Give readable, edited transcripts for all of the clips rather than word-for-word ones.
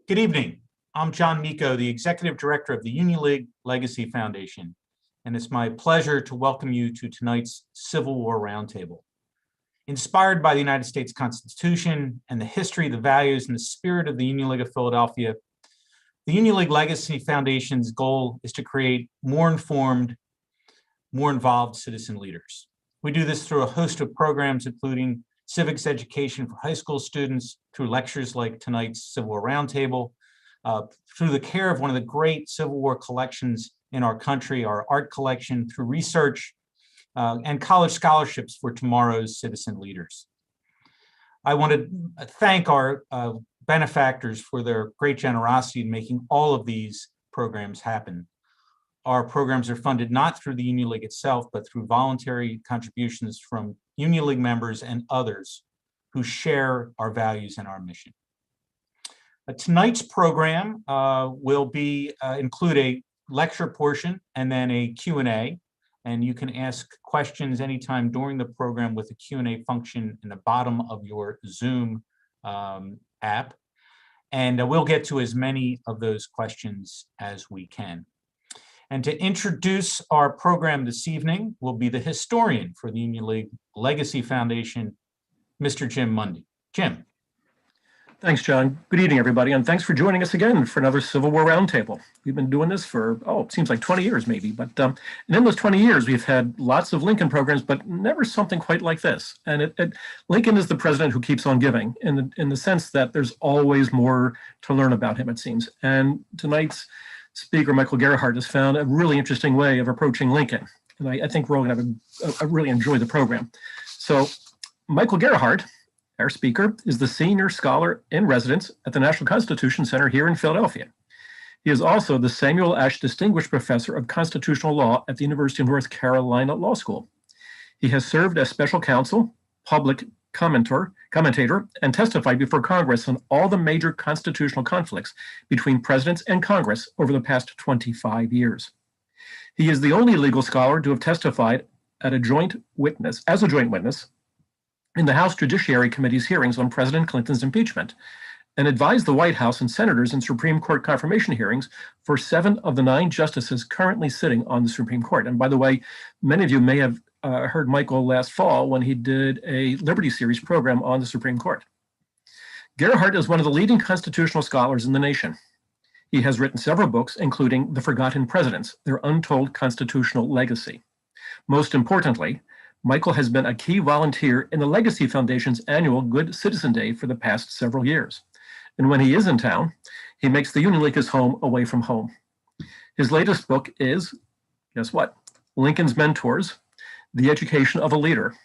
Good evening. I'm John Miko, the Executive Director of the Union League Legacy Foundation, and it's my pleasure to welcome you to tonight's Civil War Roundtable. Inspired by the United States Constitution and the history, the values, and the spirit of the Union League of Philadelphia, the Union League Legacy Foundation's goal is to create more informed, more involved citizen leaders. We do this through a host of programs, including civics education for high school students, through lectures like tonight's Civil War Roundtable, through the care of one of the great Civil War collections in our country, our art collection, through research, and college scholarships for tomorrow's citizen leaders. I want to thank our benefactors for their great generosity in making all of these programs happen. Our programs are funded not through the Union League itself, but through voluntary contributions from Union League members and others who share our values and our mission. Tonight's program will include a lecture portion and then a Q&A, and you can ask questions anytime during the program with the Q&A function in the bottom of your Zoom app, and we'll get to as many of those questions as we can. And to introduce our program this evening will be the historian for the Union League Legacy Foundation, Mr. Jim Mundy. Jim. Thanks, John. Good evening, everybody, and thanks for joining us again for another Civil War Roundtable. We've been doing this for, it seems like 20 years maybe, but and in those 20 years, we've had lots of Lincoln programs, but never something quite like this. And Lincoln is the president who keeps on giving in the sense that there's always more to learn about him, it seems. And tonight's speaker, Michael Gerhardt, has found a really interesting way of approaching Lincoln. And I think we're all going to really enjoy the program. So Michael Gerhardt, our speaker, is the senior scholar in residence at the National Constitution Center here in Philadelphia. He is also the Samuel Ash Distinguished Professor of Constitutional Law at the University of North Carolina Law School. He has served as special counsel, public commentator, and testified before Congress on all the major constitutional conflicts between presidents and Congress over the past 25 years. He is the only legal scholar to have testified as a joint witness in the House Judiciary Committee's hearings on President Clinton's impeachment, and advised the White House and senators in Supreme Court confirmation hearings for 7 of the 9 justices currently sitting on the Supreme Court. And by the way, many of you may have heard Michael last fall when he did a Liberty Series program on the Supreme Court. Gerhardt is one of the leading constitutional scholars in the nation. He has written several books, including The Forgotten Presidents, Their Untold Constitutional Legacy. Most importantly, Michael has been a key volunteer in the Legacy Foundation's annual Good Citizen Day for the past several years. And when he is in town, he makes the Union League his home away from home. His latest book is, guess what? Lincoln's Mentors, The Education of a Leader.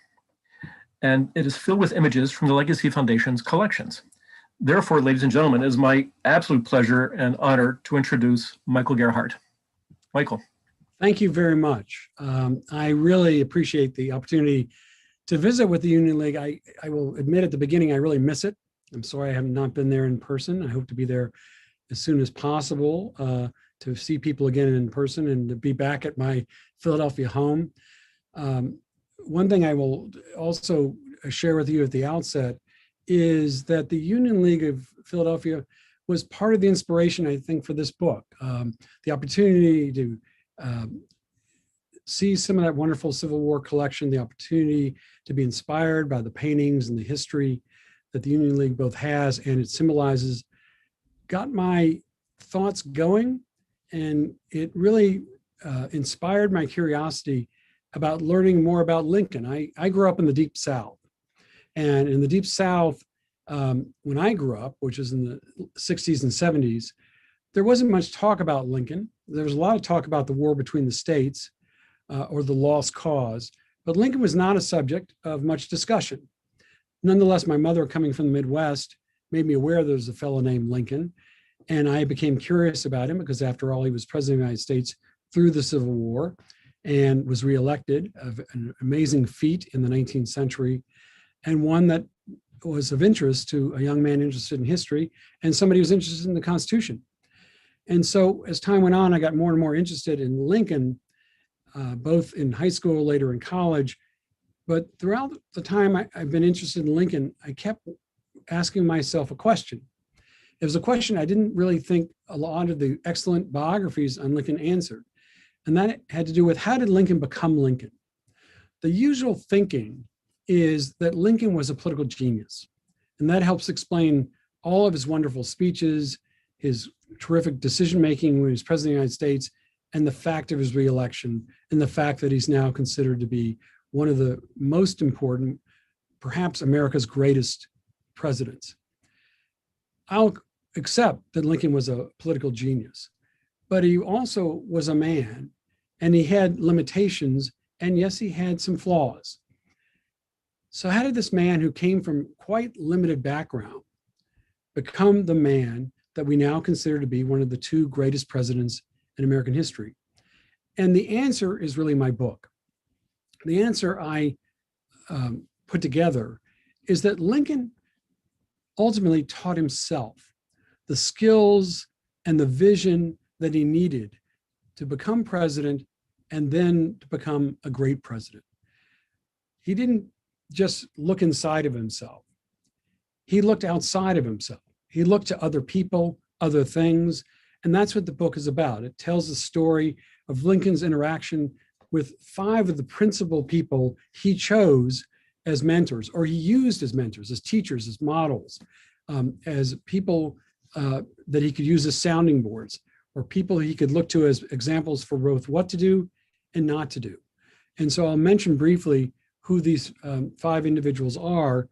And it is filled with images from the Legacy Foundation's collections. Therefore, ladies and gentlemen, it is my absolute pleasure and honor to introduce Michael Gerhardt. Michael. Thank you very much. I really appreciate the opportunity to visit with the Union League. I will admit at the beginning, I really miss it. I'm sorry I have not been there in person. I hope to be there as soon as possible to see people again in person and to be back at my Philadelphia home. One thing I will also share with you at the outset is that the Union League of Philadelphia was part of the inspiration, I think, for this book. The opportunity to see some of that wonderful Civil War collection, the opportunity to be inspired by the paintings and the history that the Union League both has and it symbolizes, got my thoughts going, and it really inspired my curiosity about learning more about Lincoln. I grew up in the Deep South, and in the Deep South, when I grew up, which was in the 60s and 70s, there wasn't much talk about Lincoln. There was a lot of talk about the war between the states or the lost cause, but Lincoln was not a subject of much discussion. Nonetheless, my mother, coming from the Midwest, made me aware there was a fellow named Lincoln, and I became curious about him because, after all, he was president of the United States through the Civil War and was reelected, an amazing feat in the 19th century, and one that was of interest to a young man interested in history and somebody who was interested in the Constitution. And so as time went on, I got more and more interested in Lincoln, both in high school, later in college. But throughout the time I've been interested in Lincoln, I kept asking myself a question. It was a question I didn't really think a lot of the excellent biographies on Lincoln answered. And that had to do with, how did Lincoln become Lincoln? The usual thinking is that Lincoln was a political genius. And that helps explain all of his wonderful speeches, his terrific decision-making when he was president of the United States, and the fact of his reelection, and the fact that he's now considered to be one of the most important, perhaps America's greatest presidents. I'll accept that Lincoln was a political genius, but he also was a man, and he had limitations, and yes, he had some flaws. So how did this man who came from quite limited background become the man that we now consider to be one of the two greatest presidents in American history? And the answer is really my book. The answer I put together is that Lincoln ultimately taught himself the skills and the vision that he needed to become president and then to become a great president. He didn't just look inside of himself. He looked outside of himself. He looked to other people, other things, and that's what the book is about. It tells the story of Lincoln's interaction with 5 of the principal people he chose as mentors, or he used as mentors, as teachers, as models, as people that he could use as sounding boards, or people he could look to as examples for both what to do and not to do. And so I'll mention briefly who these 5 individuals are,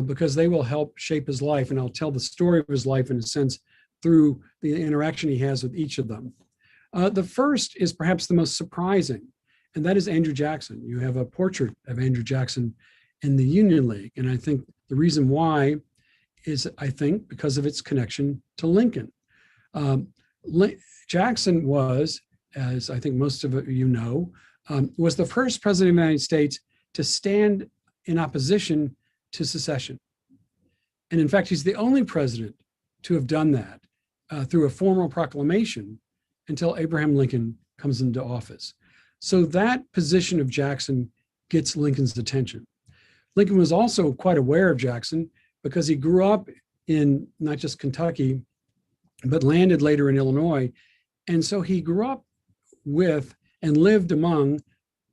because they will help shape his life, and I'll tell the story of his life in a sense through the interaction he has with each of them. The first is perhaps the most surprising, and that is Andrew Jackson. You have a portrait of Andrew Jackson in the Union League, and I think the reason why is, I think, because of its connection to Lincoln. Jackson was, as I think most of you know, was the first president of the United States to stand in opposition to secession. And in fact, he's the only president to have done that through a formal proclamation until Abraham Lincoln comes into office. So that position of Jackson gets Lincoln's attention. Lincoln was also quite aware of Jackson because he grew up in not just Kentucky, but landed later in Illinois. And so he grew up with and lived among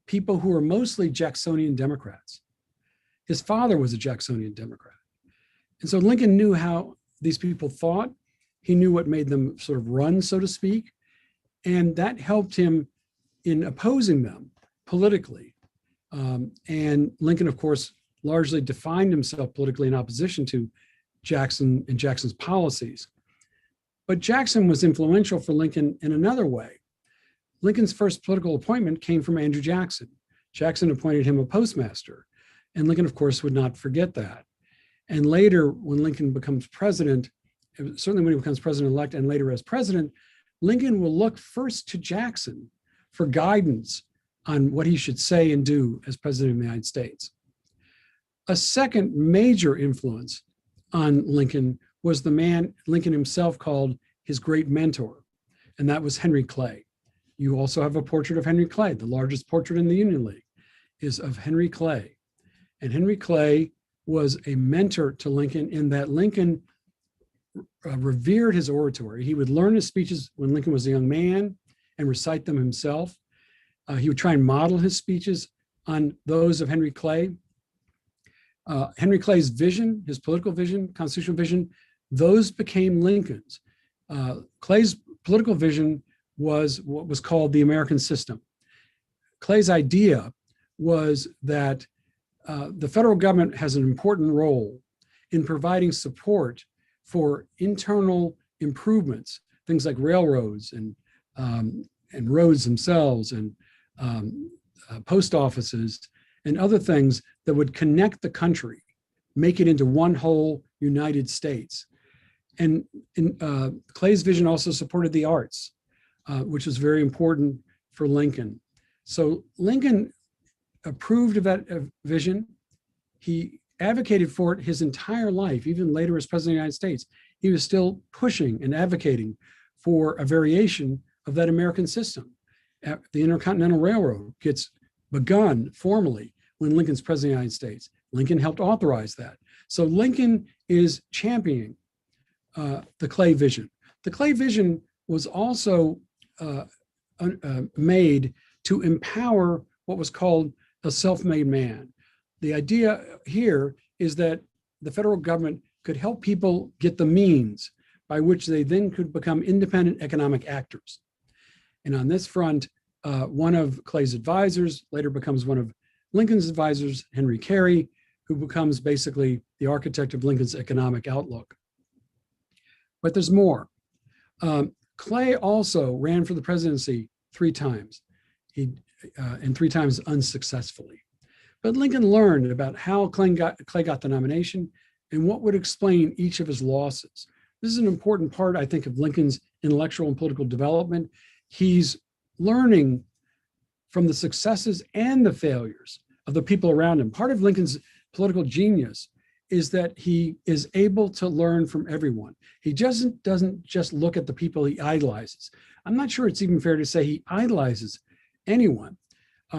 people who were mostly Jacksonian Democrats. His father was a Jacksonian Democrat. And so Lincoln knew how these people thought. He knew what made them sort of run, so to speak. And that helped him in opposing them politically. And Lincoln, of course, largely defined himself politically in opposition to Jackson and Jackson's policies. But Jackson was influential for Lincoln in another way. Lincoln's first political appointment came from Andrew Jackson. Jackson appointed him a postmaster, and Lincoln, of course, would not forget that. And later, when Lincoln becomes president, certainly when he becomes president-elect and later as president, Lincoln will look first to Jackson for guidance on what he should say and do as president of the United States. A second major influence on Lincoln was the man Lincoln himself called his great mentor, and that was Henry Clay. You also have a portrait of Henry Clay. The largest portrait in the Union League is of Henry Clay. And Henry Clay was a mentor to Lincoln in that Lincoln revered his oratory. He would learn his speeches when Lincoln was a young man and recite them himself. He would try and model his speeches on those of Henry Clay. Henry Clay's vision, his political vision, constitutional vision, those became Lincoln's. Clay's political vision was what was called the American system. Clay's idea was that the federal government has an important role in providing support for internal improvements, things like railroads and roads themselves and post offices and other things that would connect the country, make it into one whole United States. And Clay's vision also supported the arts, which was very important for Lincoln. So Lincoln approved of that vision. He advocated for it his entire life, even later as president of the United States. He was still pushing and advocating for a variation of that American system. The Intercontinental Railroad gets begun formally when Lincoln's president of the United States. Lincoln helped authorize that. So Lincoln is championing the Clay vision. The Clay vision was also made to empower what was called a self-made man. The idea here is that the federal government could help people get the means by which they then could become independent economic actors. And on this front, one of Clay's advisors later becomes one of Lincoln's advisors, Henry Carey, who becomes basically the architect of Lincoln's economic outlook. But there's more. Clay also ran for the presidency 3 times, and 3 times unsuccessfully. But Lincoln learned about how Clay got the nomination and what would explain each of his losses. This is an important part, I think, of Lincoln's intellectual and political development. He's learning from the successes and the failures of the people around him. Part of Lincoln's political genius is that he is able to learn from everyone. He doesn't just look at the people he idolizes. I'm not sure it's even fair to say he idolizes anyone.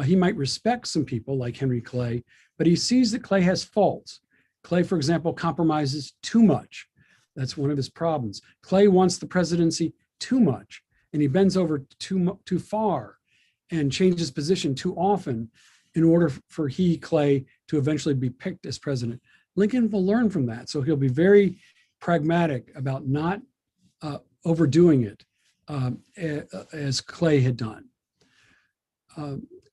He might respect some people like Henry Clay, but he sees that Clay has faults. Clay, for example, compromises too much. That's one of his problems. Clay wants the presidency too much, and he bends over too far and changes position too often in order for Clay, to eventually be picked as president. Lincoln will learn from that. So he'll be very pragmatic about not overdoing it as Clay had done.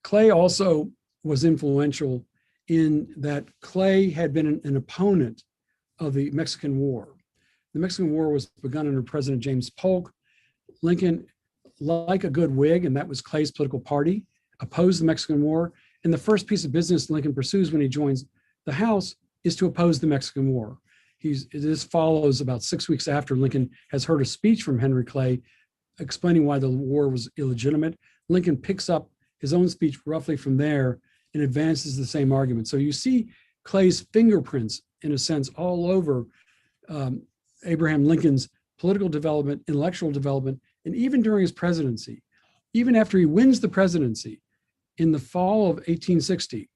Clay also was influential in that Clay had been an opponent of the Mexican War. The Mexican War was begun under President James Polk. Lincoln, like a good Whig, and that was Clay's political party, opposed the Mexican War. And the first piece of business Lincoln pursues when he joins the House is to oppose the Mexican War. This follows about 6 weeks after Lincoln has heard a speech from Henry Clay explaining why the war was illegitimate. Lincoln picks up his own speech roughly from there and advances the same argument. So you see Clay's fingerprints, in a sense, all over Abraham Lincoln's political development, intellectual development, and even during his presidency. Even after he wins the presidency in the fall of 1860,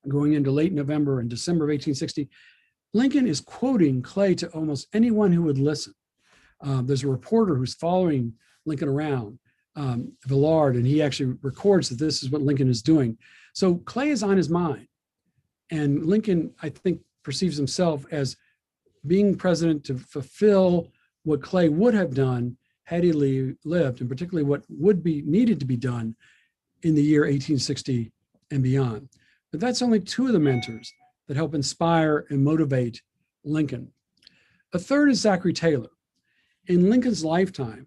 going into late November and December of 1860, Lincoln is quoting Clay to almost anyone who would listen. There's a reporter who's following Lincoln around, Villard, and he actually records that this is what Lincoln is doing. So Clay is on his mind. And Lincoln, I think, perceives himself as being president to fulfill what Clay would have done had he lived, and particularly what would be needed to be done in the year 1860 and beyond. But that's only 2 of the mentors that help inspire and motivate Lincoln. A third is Zachary Taylor. In Lincoln's lifetime,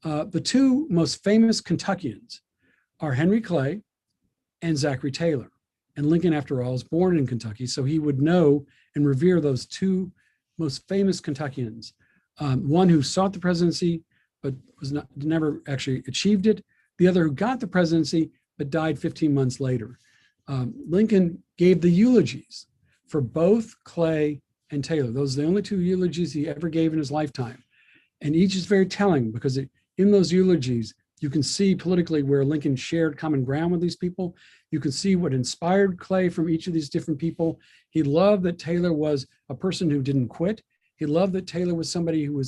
the 2 most famous Kentuckians are Henry Clay and Zachary Taylor. And Lincoln, after all, is born in Kentucky, so he would know and revere those 2 most famous Kentuckians. One who sought the presidency but never actually achieved it. The other who got the presidency but died 15 months later. Lincoln gave the eulogies for both Clay and Taylor. Those are the only 2 eulogies he ever gave in his lifetime. And each is very telling because in those eulogies, you can see politically where Lincoln shared common ground with these people. You can see what inspired Clay from each of these different people. He loved that Taylor was a person who didn't quit. He loved that Taylor was somebody who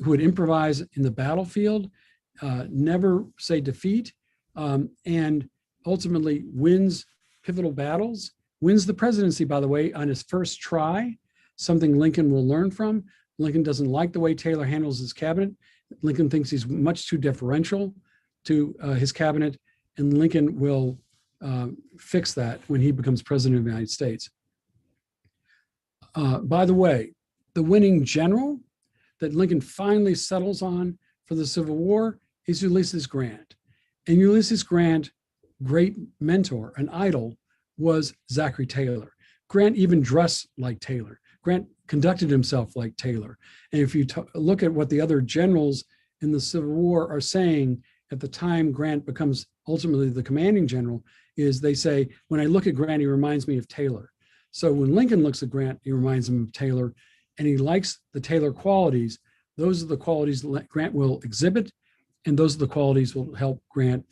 would improvise in the battlefield, never say defeat, and ultimately wins pivotal battles, wins the presidency, by the way, on his first try, something Lincoln will learn from. Lincoln doesn't like the way Taylor handles his cabinet. Lincoln thinks he's much too deferential to his cabinet, and Lincoln will fix that when he becomes president of the United States. By the way, the winning general that Lincoln finally settles on for the Civil War is Ulysses Grant. And Ulysses Grant, great mentor, an idol, was Zachary Taylor. Grant even dressed like Taylor. Grant conducted himself like Taylor. And if you look at what the other generals in the Civil War are saying at the time Grant becomes ultimately the commanding general, is they say, when I look at Grant, he reminds me of Taylor. So when Lincoln looks at Grant, he reminds him of Taylor, and he likes the Taylor qualities. Those are the qualities Grant will exhibit, and those are the qualities will help Grant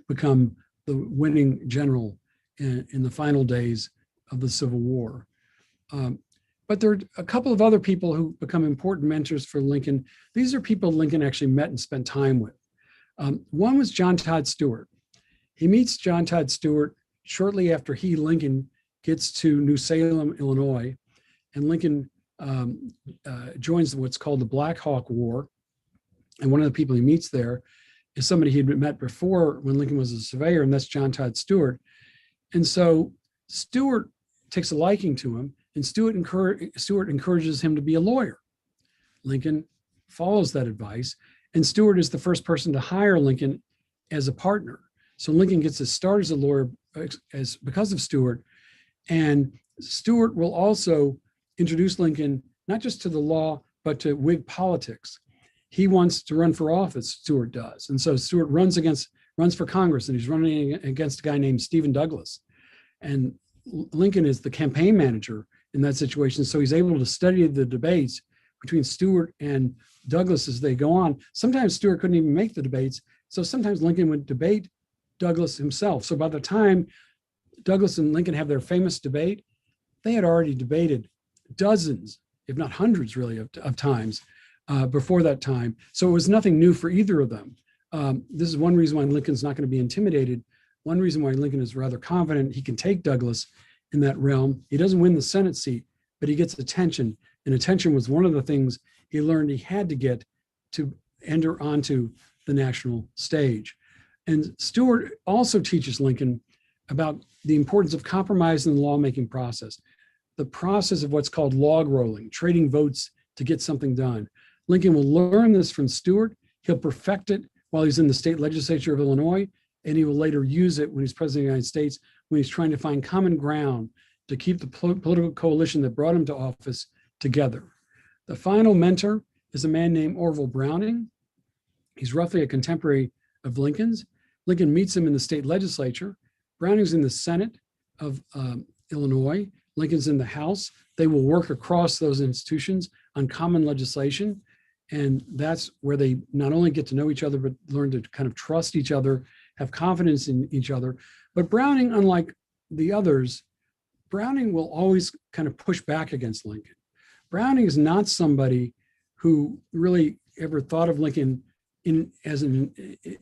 become the winning general in the final days of the Civil War. But there are a couple of other people who become important mentors for Lincoln. These are people Lincoln actually met and spent time with. One was John Todd Stewart. He meets John Todd Stewart shortly after Lincoln, gets to New Salem, Illinois, and Lincoln joins what's called the Black Hawk War. And one of the people he meets there is somebody he'd met before when Lincoln was a surveyor, and that's John Todd Stewart. And so Stewart takes a liking to him, and Stewart encourages him to be a lawyer. Lincoln follows that advice, and Stewart is the first person to hire Lincoln as a partner. So Lincoln gets his start as a lawyer because of Stewart, and Stewart will also introduce Lincoln not just to the law, but to Whig politics. He wants to run for office, Stewart does. And so Stewart runs for Congress, and he's running against a guy named Stephen Douglas. And Lincoln is the campaign manager in that situation. So he's able to study the debates between Stewart and Douglas as they go on. Sometimes Stewart couldn't even make the debates. So sometimes Lincoln would debate Douglas himself. So by the time Douglas and Lincoln have their famous debate, they had already debated dozens, if not hundreds really, of times before that time. So it was nothing new for either of them. This is one reason why Lincoln's not going to be intimidated. One reason why Lincoln is rather confident he can take Douglas in that realm. He doesn't win the Senate seat, but he gets attention. And attention was one of the things he learned he had to get to enter onto the national stage. And Stewart also teaches Lincoln about the importance of compromise in the lawmaking process, the process of what's called log rolling, trading votes to get something done. Lincoln will learn this from Stewart. He'll perfect it while he's in the state legislature of Illinois, and he will later use it when he's president of the United States, when he's trying to find common ground to keep the political coalition that brought him to office together. The final mentor is a man named Orville Browning. He's roughly a contemporary of Lincoln's. Lincoln meets him in the state legislature. Browning's in the Senate of Illinois. Lincoln's in the House. They will work across those institutions on common legislation. And that's where they not only get to know each other, but learn to kind of trust each other, have confidence in each other. But Browning, unlike the others, Browning will always kind of push back against Lincoln. Browning is not somebody who really ever thought of Lincoln as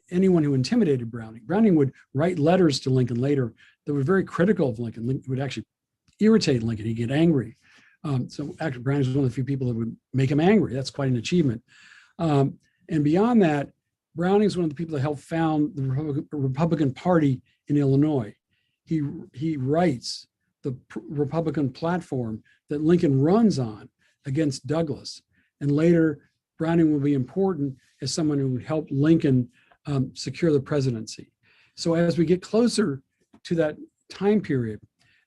anyone who intimidated Browning. Browning would write letters to Lincoln later that were very critical of Lincoln. Lincoln would actually irritate Lincoln. He'd get angry. So actually, Browning was one of the few people that would make him angry. That's quite an achievement. And beyond that, Browning is one of the people that helped found the Republican Party in Illinois. He writes the Republican platform that Lincoln runs on against Douglas. And later, Browning will be important as someone who would help Lincoln secure the presidency. So as we get closer to that time period,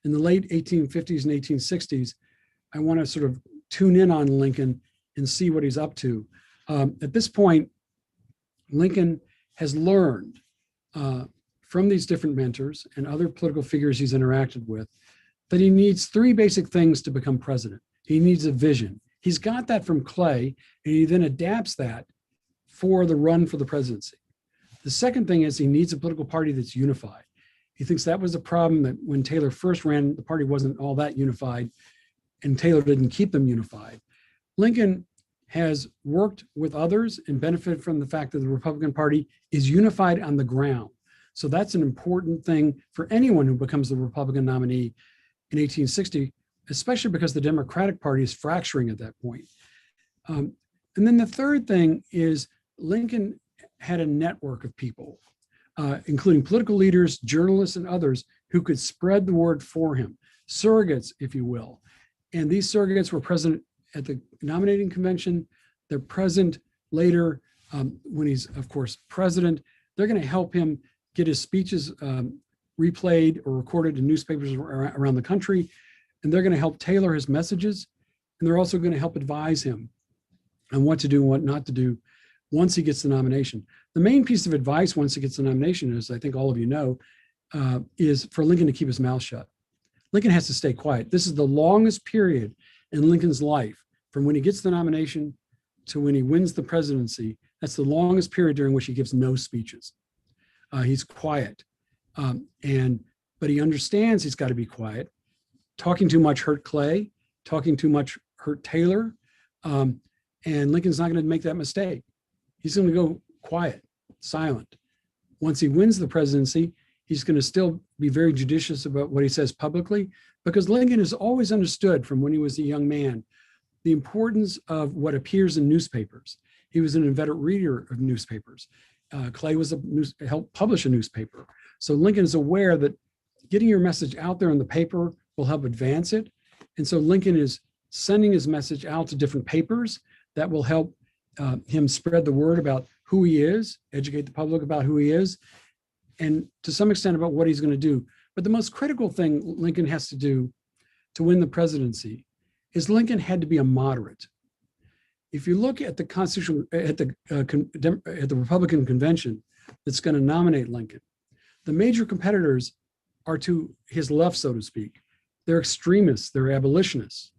in the late 1850s and 1860s, I want to sort of tune in on Lincoln and see what he's up to. At this point, Lincoln has learned from these different mentors and other political figures he's interacted with that he needs three basic things to become president. He needs a vision. He's got that from Clay, and he then adapts that for the run for the presidency. The second thing is he needs a political party that's unified. He thinks that was the problem, that when Taylor first ran, the party wasn't all that unified, and Taylor didn't keep them unified. Lincoln has worked with others and benefited from the fact that the Republican Party is unified on the ground. So that's an important thing for anyone who becomes the Republican nominee in 1860, especially because the Democratic Party is fracturing at that point. And then the third thing is Lincoln had a network of people, including political leaders, journalists, and others who could spread the word for him, surrogates, if you will. And these surrogates were present at the nominating convention. They're present later when he's, of course, president. They're going to help him get his speeches replayed or recorded in newspapers around the country. And they're going to help tailor his messages. And they're also going to help advise him on what to do and what not to do once he gets the nomination. The main piece of advice once he gets the nomination, as I think all of you know, is for Lincoln to keep his mouth shut. Lincoln has to stay quiet. This is the longest period in Lincoln's life, from when he gets the nomination to when he wins the presidency. That's the longest period during which he gives no speeches. He's quiet, but he understands he's got to be quiet. Talking too much hurt Clay, talking too much hurt Taylor. And Lincoln's not going to make that mistake. He's going to go quiet, silent. Once he wins the presidency, he's going to still be very judicious about what he says publicly, because Lincoln has always understood from when he was a young man the importance of what appears in newspapers. He was an inveterate reader of newspapers. Clay helped publish a newspaper. So Lincoln is aware that getting your message out there in the paper will help advance it. And so Lincoln is sending his message out to different papers that will help him spread the word about who he is, educate the public about who he is, and to some extent about what he's going to do. But the most critical thing Lincoln has to do to win the presidency is Lincoln had to be a moderate. If you look at the Constitutional, at the Republican convention that's going to nominate Lincoln, the major competitors are to his left, so to speak. They're extremists, they're abolitionists.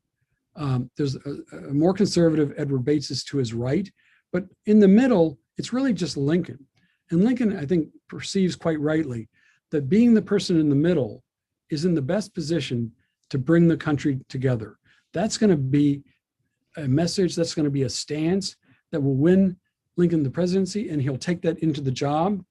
There's a more conservative Edward Bates is to his right, but in the middle, it's really just Lincoln. And Lincoln, I think, perceives quite rightly that being the person in the middle is in the best position to bring the country together. That's going to be a message, that's going to be a stance that will win Lincoln the presidency, and he'll take that into the job.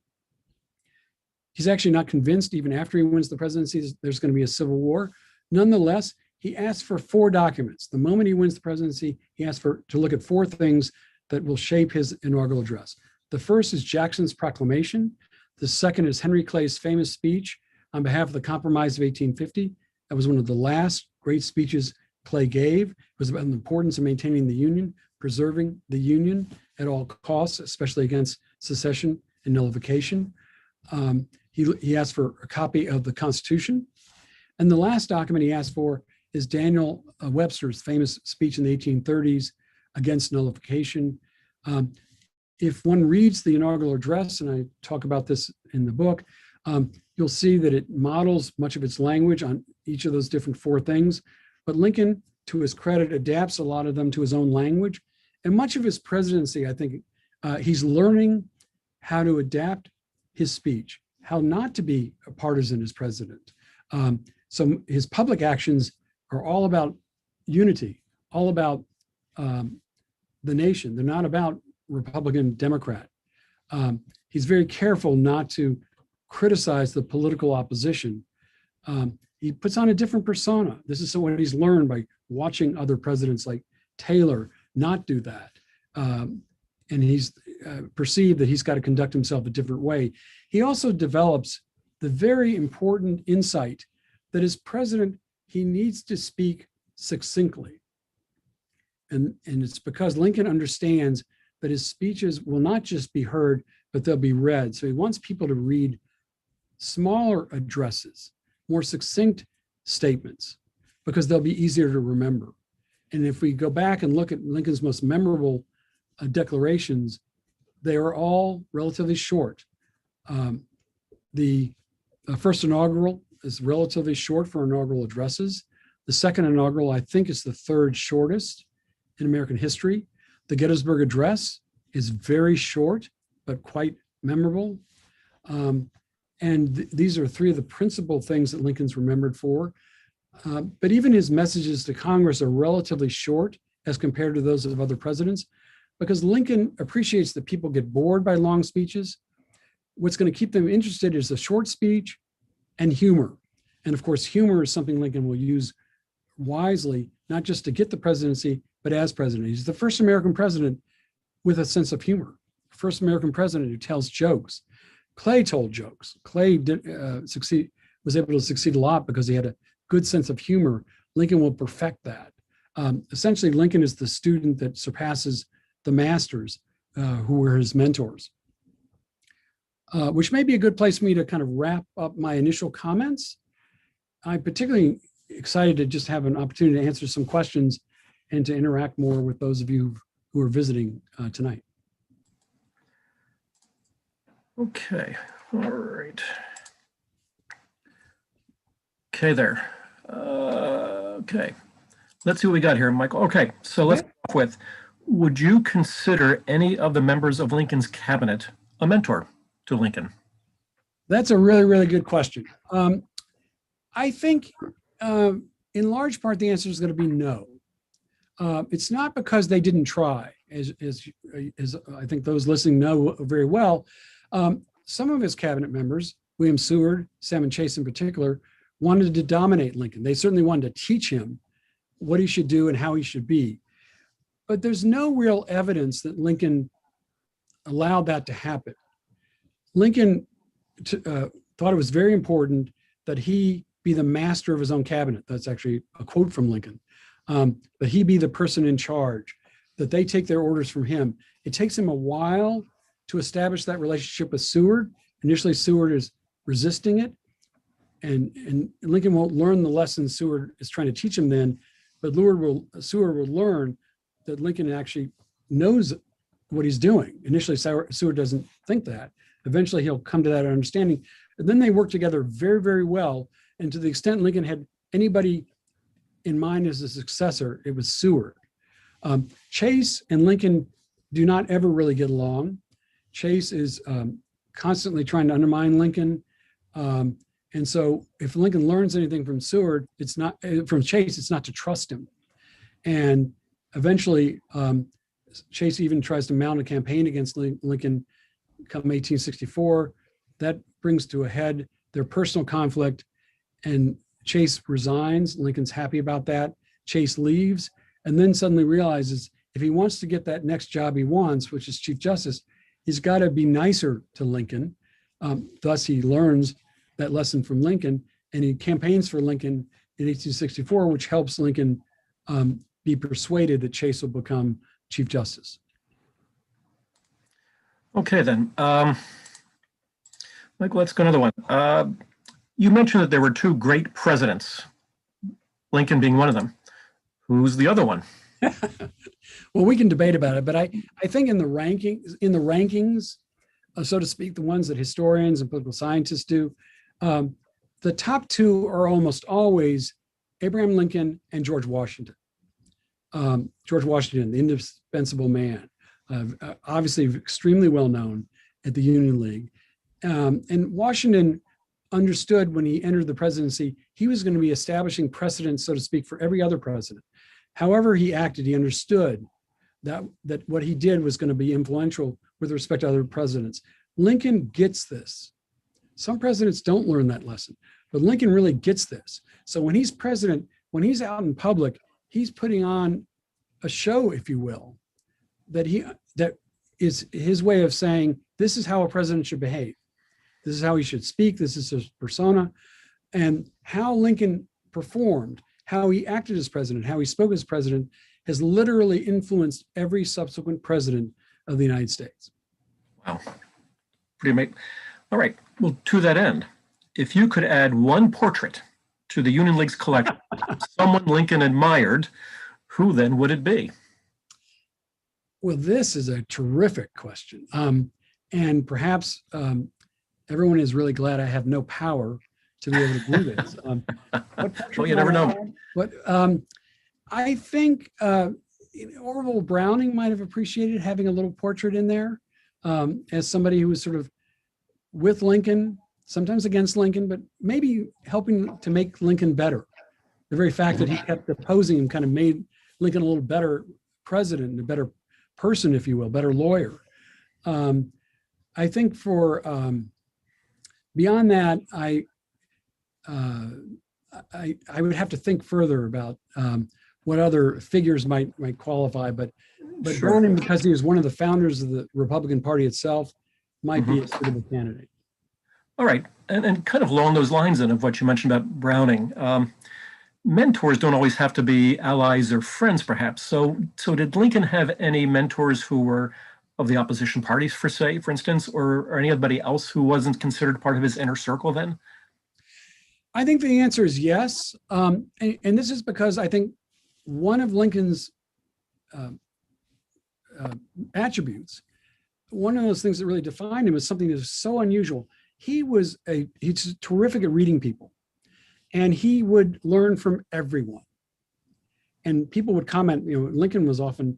He's actually not convinced, even after he wins the presidency, there's going to be a civil war. Nonetheless, he asked for 4 documents. The moment he wins the presidency, he asked to look at 4 things that will shape his inaugural address. The first is Jackson's proclamation. The second is Henry Clay's famous speech on behalf of the Compromise of 1850. That was one of the last great speeches Clay gave. It was about the importance of maintaining the Union, preserving the Union at all costs, especially against secession and nullification. He asked for a copy of the Constitution. And the last document he asked for is Daniel Webster's famous speech in the 1830s against nullification. If one reads the inaugural address, and I talk about this in the book, you'll see that it models much of its language on each of those different 4 things. But Lincoln, to his credit, adapts a lot of them to his own language. And much of his presidency, I think, he's learning how to adapt his speech, how not to be a partisan as president. So his public actions are all about unity, all about the nation. They're not about Republican, Democrat. He's very careful not to criticize the political opposition. He puts on a different persona. This is what he's learned by watching other presidents like Taylor not do that. And he's perceived that he's got to conduct himself a different way. He also develops the very important insight that as president, he needs to speak succinctly. And it's because Lincoln understands that his speeches will not just be heard, but they'll be read. So he wants people to read smaller addresses, more succinct statements, because they'll be easier to remember. And if we go back and look at Lincoln's most memorable declarations, they are all relatively short. The first inaugural is relatively short for inaugural addresses. The second inaugural, I think, is the 3rd shortest in American history. The Gettysburg Address is very short, but quite memorable. And these are 3 of the principal things that Lincoln's remembered for. But even his messages to Congress are relatively short as compared to those of other presidents, because Lincoln appreciates that people get bored by long speeches. What's going to keep them interested is a short speech and humor. And of course, humor is something Lincoln will use wisely, not just to get the presidency, but as president. He's the first American president with a sense of humor, first American president who tells jokes. Clay told jokes. Clay was able to succeed a lot because he had a good sense of humor. Lincoln will perfect that. Essentially, Lincoln is the student that surpasses the masters who were his mentors, which may be a good place for me to kind of wrap up my initial comments. I'm particularly excited to just have an opportunity to answer some questions and to interact more with those of you who are visiting tonight. Okay, all right. Okay there. Okay, let's see what we got here, Michael. Okay, so let's start off with, would you consider any of the members of Lincoln's cabinet a mentor to Lincoln? That's a really, really good question. I think in large part, the answer is going to be no. It's not because they didn't try, as I think those listening know very well. Some of his cabinet members, William Seward, Salmon Chase in particular, wanted to dominate Lincoln. They certainly wanted to teach him what he should do and how he should be. But there's no real evidence that Lincoln allowed that to happen. Lincoln thought it was very important that he be the master of his own cabinet. That's actually a quote from Lincoln. That he be the person in charge, that they take their orders from him. It takes him a while to establish that relationship with Seward. Initially, Seward is resisting it, and Lincoln won't learn the lessons Seward is trying to teach him then, but Seward will learn that Lincoln actually knows what he's doing. Initially, Seward doesn't think that. Eventually, he'll come to that understanding. And then they work together very, very well. And to the extent Lincoln had anybody in mind as a successor, it was Seward. Chase and Lincoln do not ever really get along. Chase is constantly trying to undermine Lincoln. And so if Lincoln learns anything from Seward, it's not from Chase, it's not to trust him. And eventually, Chase even tries to mount a campaign against Lincoln come 1864. That brings to a head their personal conflict, and Chase resigns. Lincoln's happy about that. Chase leaves, and then suddenly realizes if he wants to get that next job he wants, which is Chief Justice, he's got to be nicer to Lincoln. Thus, he learns that lesson from Lincoln, and he campaigns for Lincoln in 1864, which helps Lincoln be persuaded that Chase will become Chief Justice. Okay, then. Michael, let's go another one. You mentioned that there were two great presidents, Lincoln being one of them. Who's the other one? Well, we can debate about it, but I think in the rankings, so to speak, the ones that historians and political scientists do, the top two are almost always Abraham Lincoln and George Washington. George Washington, the indispensable man, obviously extremely well known at the Union League. And Washington understood when he entered the presidency, he was going to be establishing precedents, so to speak, for every other president. However he acted, he understood that what he did was going to be influential with respect to other presidents. Lincoln gets this. Some presidents don't learn that lesson, but Lincoln really gets this. So when he's president, when he's out in public, he's putting on a show, if you will, that is his way of saying, this is how a president should behave. This is how he should speak. This is his persona. And how Lincoln performed, how he acted as president, how he spoke as president, has literally influenced every subsequent president of the United States. Wow. Pretty amazing. All right. Well, to that end, if you could add one portrait to the Union League's collection, someone Lincoln admired, who then would it be? Well, this is a terrific question. And perhaps everyone is really glad I have no power to be able to do this. Well, you never know. But I think Orville Browning might have appreciated having a little portrait in there as somebody who was sort of with Lincoln, sometimes against Lincoln, but maybe helping to make Lincoln better. The very fact that he kept opposing him kind of made Lincoln a little better president, a better person, if you will, better lawyer. I think for beyond that, I would have to think further about what other figures might qualify, but Sure. Browning, because he was one of the founders of the Republican Party itself, might be a suitable candidate. All right. And kind of along those lines then of what you mentioned about Browning, mentors don't always have to be allies or friends, perhaps. So did Lincoln have any mentors who were of the opposition parties, for instance, or anybody else who wasn't considered part of his inner circle then? I think the answer is yes. And this is because I think one of Lincoln's attributes, one of those things that really defined him is something that is so unusual. He's terrific at reading people, and he would learn from everyone. And people would comment, Lincoln was often,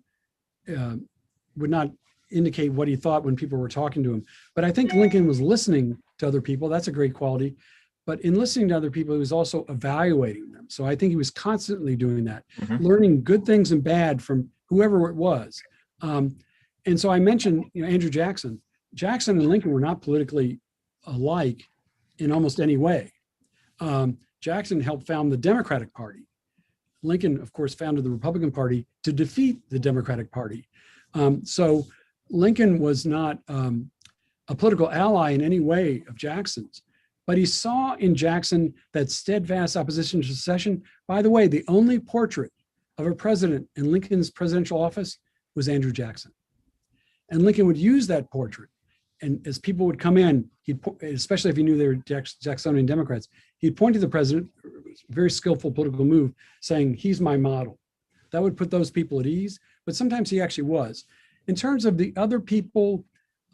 would not indicate what he thought when people were talking to him. But I think Lincoln was listening to other people. That's a great quality. but in listening to other people, he was also evaluating them. So I think he was constantly doing that, Mhm. learning good things and bad from whoever it was. And so I mentioned, Andrew Jackson. Jackson and Lincoln were not politically alike in almost any way. Jackson helped found the Democratic Party. Lincoln, of course, founded the Republican Party to defeat the Democratic Party. So Lincoln was not a political ally in any way of Jackson's, but he saw in Jackson that steadfast opposition to secession. By the way, the only portrait of a president in Lincoln's presidential office was Andrew Jackson. And Lincoln would use that portrait. And as people would come in, especially if he knew they were Jacksonian Democrats, he'd point to the president, very skillful political move, saying, he's my model. That would put those people at ease, but sometimes he actually was. In terms of the other people,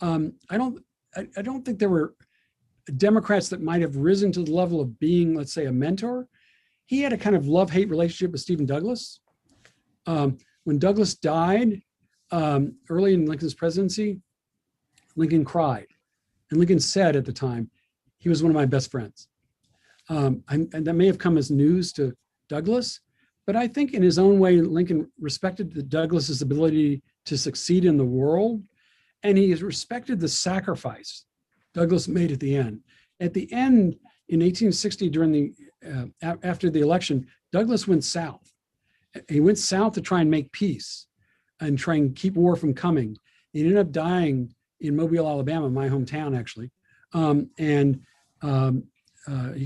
I don't think there were Democrats that might have risen to the level of being, let's say, a mentor. He had a kind of love-hate relationship with Stephen Douglas. When Douglas died early in Lincoln's presidency, Lincoln cried. And Lincoln said at the time, he was one of my best friends. And that may have come as news to Douglas, but I think in his own way, Lincoln respected Douglas's ability to succeed in the world. And he respected the sacrifice Douglas made at the end. At the end, in 1860, after the election, Douglas went south. He went south to try and make peace and try and keep war from coming. He ended up dying in Mobile, Alabama, my hometown, actually. He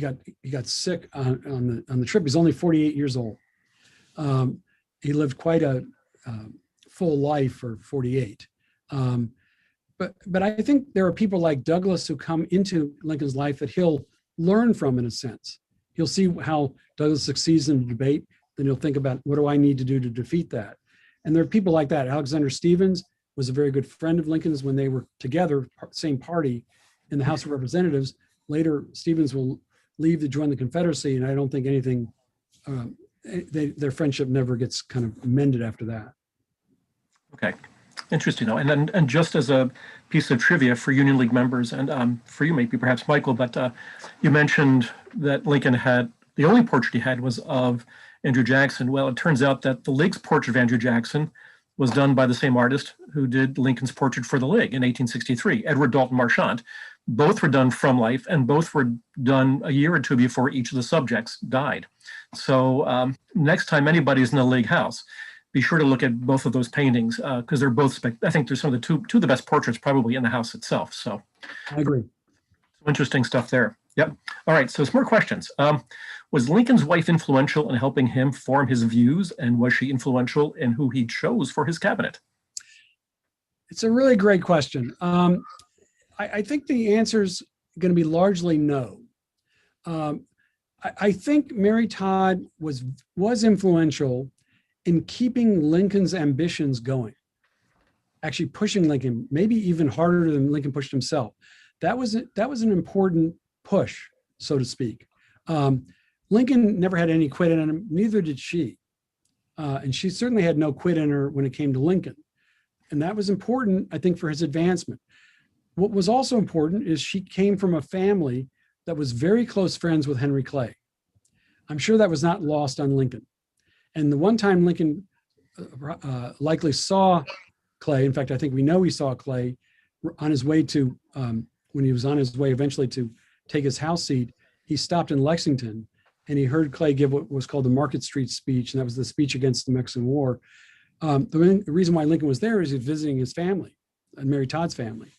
got sick on the trip. He's only 48 years old. He lived quite a full life for 48. But I think there are people like Douglas who come into Lincoln's life that he'll learn from, in a sense. He'll see how Douglas succeeds in the debate, then he'll think about, what do I need to do to defeat that? And there are people like that. Alexander Stephens was a very good friend of Lincoln's when they were together, same party, in the House of Representatives. Later, Stephens will leave to join the Confederacy, and I don't think anything, their friendship never gets kind of mended after that. Okay, interesting though. And just as a piece of trivia for Union League members, and for you maybe perhaps Michael, but you mentioned that Lincoln had, the only portrait he had was of Andrew Jackson. Well, it turns out that the League's portrait of Andrew Jackson was done by the same artist who did Lincoln's portrait for the League in 1863, Edward Dalton Marchant. Both were done from life, and both were done a year or two before each of the subjects died. So next time anybody's in the League house, be sure to look at both of those paintings because they're both, I think they're some of the two of the best portraits probably in the house itself. So I agree. Some interesting stuff there. Yep. All right, so some more questions. Was Lincoln's wife influential in helping him form his views, and was she influential in who he chose for his cabinet? It's a really great question. I think the answer is going to be largely no. I think Mary Todd was influential in keeping Lincoln's ambitions going, actually pushing Lincoln, maybe even harder than Lincoln pushed himself. That was an important push, so to speak. Lincoln never had any quit in him, neither did she. And she certainly had no quit in her when it came to Lincoln. And that was important, I think, for his advancement. What was also important is she came from a family that was very close friends with Henry Clay. I'm sure that was not lost on Lincoln. And the one time Lincoln likely saw Clay, in fact, I think we know he saw Clay on his way to, when he was on his way eventually to take his House seat, he stopped in Lexington and he heard Clay give what was called the Market Street speech, and that was the speech against the Mexican War. The reason why Lincoln was there is he was visiting his family, and Mary Todd's family.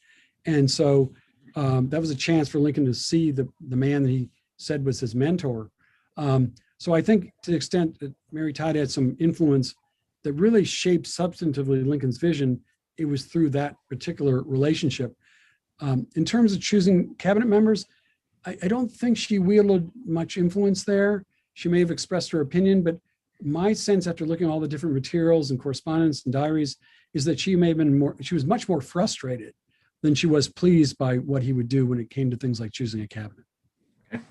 And so that was a chance for Lincoln to see the man that he said was his mentor. So I think to the extent that Mary Todd had some influence that really shaped substantively Lincoln's vision, it was through that particular relationship. In terms of choosing cabinet members, I don't think she wielded much influence there. She may have expressed her opinion, but my sense after looking at all the different materials and correspondence and diaries is that she may have been she was much more frustrated than she was pleased by what he would do when it came to things like choosing a cabinet. Okay,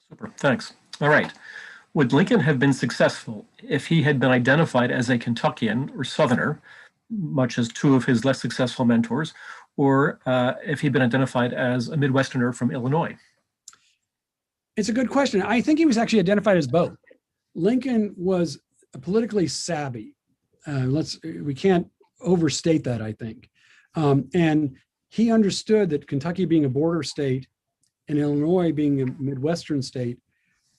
super, thanks. All right. Would Lincoln have been successful if he had been identified as a Kentuckian or Southerner, much as two of his less successful mentors, or if he'd been identified as a Midwesterner from Illinois? It's a good question. I think he was actually identified as both. Lincoln was politically savvy. We can't overstate that, I think. And he understood that Kentucky being a border state and Illinois being a Midwestern state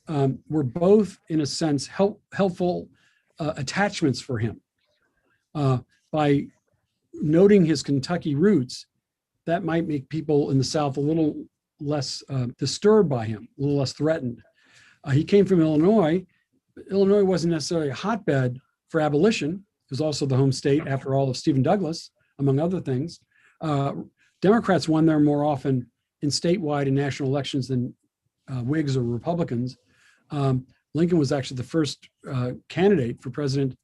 were both, in a sense, helpful attachments for him. By noting his Kentucky roots, that might make people in the South a little less disturbed by him, a little less threatened. He came from Illinois. Illinois wasn't necessarily a hotbed for abolition. It was also the home state, after all, of Stephen Douglas, among other things. Democrats won there more often in statewide and national elections than Whigs or Republicans. Lincoln was actually the first candidate for president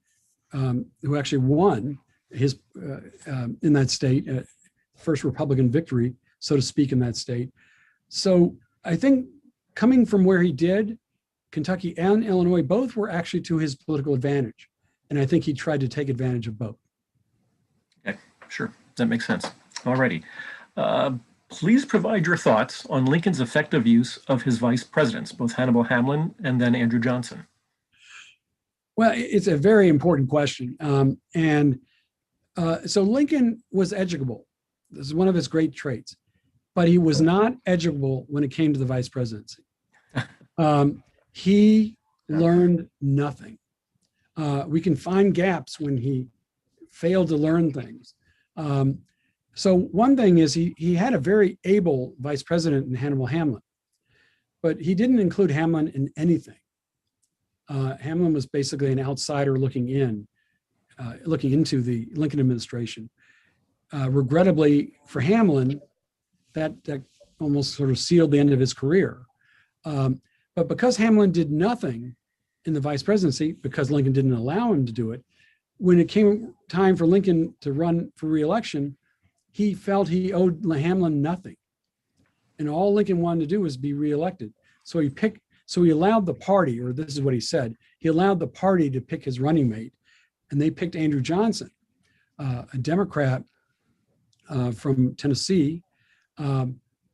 who actually won his in that state, first Republican victory, so to speak, in that state. So I think coming from where he did, Kentucky and Illinois both were actually to his political advantage. And I think he tried to take advantage of both. Okay, sure. That makes sense. All righty. Please provide your thoughts on Lincoln's effective use of his vice presidents, both Hannibal Hamlin and then Andrew Johnson. Well, it's a very important question. So Lincoln was educable. This is one of his great traits, but he was not educable when it came to the vice presidency. He learned nothing. We can find gaps when he failed to learn things. So one thing is he had a very able vice president in Hannibal Hamlin, but he didn't include Hamlin in anything. Hamlin was basically an outsider looking into the Lincoln administration. Regrettably for Hamlin, that almost sort of sealed the end of his career. But because Hamlin did nothing in the vice presidency, because Lincoln didn't allow him to do it, when it came time for Lincoln to run for re-election, he felt he owed Hamlin nothing. And all Lincoln wanted to do was be reelected. So he allowed the party, or this is what he said, he allowed the party to pick his running mate. And they picked Andrew Johnson, a Democrat from Tennessee,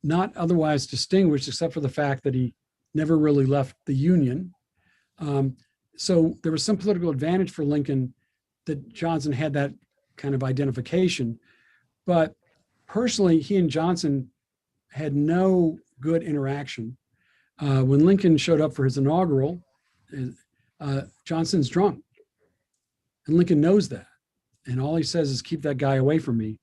not otherwise distinguished except for the fact that he never really left the Union. So there was some political advantage for Lincoln that Johnson had that kind of identification. But personally, he and Johnson had no good interaction. When Lincoln showed up for his inaugural, Johnson's drunk. And Lincoln knows that. And all he says is, keep that guy away from me.